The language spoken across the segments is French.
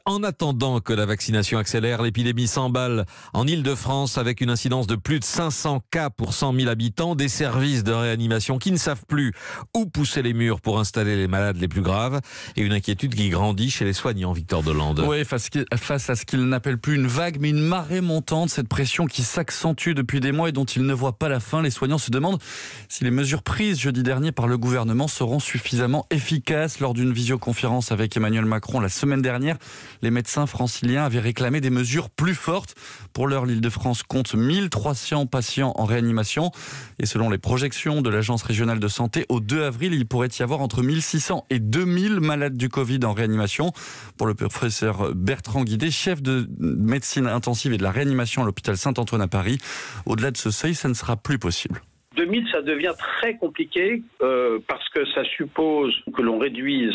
En attendant que la vaccination accélère, l'épidémie s'emballe en Île-de-France avec une incidence de plus de 500 cas pour 100 000 habitants, des services de réanimation qui ne savent plus où pousser les murs pour installer les malades les plus graves et une inquiétude qui grandit chez les soignants, Victor Delande. Oui, face à ce qu'ils n'appellent plus une vague, mais une marée montante, cette pression qui s'accentue depuis des mois et dont ils ne voient pas la fin. Les soignants se demandent si les mesures prises jeudi dernier par le gouvernement seront suffisamment efficaces. Lors d'une visioconférence avec Emmanuel Macron la semaine dernière, les médecins franciliens avaient réclamé des mesures plus fortes. Pour l'heure, l'Île-de-France compte 1300 patients en réanimation. Et selon les projections de l'Agence régionale de santé, au 2 avril, il pourrait y avoir entre 1600 et 2000 malades du Covid en réanimation. Pour le professeur Bertrand Guidé, chef de médecine intensive et de la réanimation à l'hôpital Saint-Antoine à Paris, au-delà de ce seuil, ça ne sera plus possible. 2000, ça devient très compliqué parce que ça suppose que l'on réduise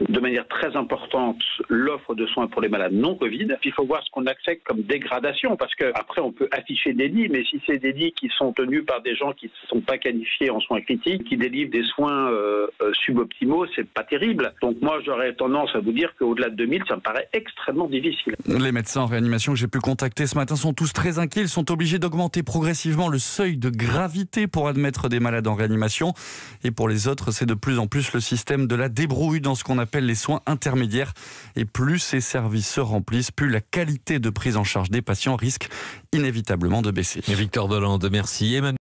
de manière très importante l'offre de soins pour les malades non Covid. Il faut voir ce qu'on accepte comme dégradation parce qu'après on peut afficher des lits, mais si c'est des lits qui sont tenus par des gens qui ne sont pas qualifiés en soins critiques, qui délivrent des soins suboptimaux, c'est pas terrible. Donc moi j'aurais tendance à vous dire qu'au-delà de 2000, ça me paraît extrêmement difficile. Les médecins en réanimation que j'ai pu contacter ce matin sont tous très inquiets. Ils sont obligés d'augmenter progressivement le seuil de gravité pour admettre des malades en réanimation. Et pour les autres, c'est de plus en plus le système de la débrouille dans ce qu'on appelle les soins intermédiaires. Et plus ces services se remplissent, plus la qualité de prise en charge des patients risque inévitablement de baisser. Victor Delande, merci.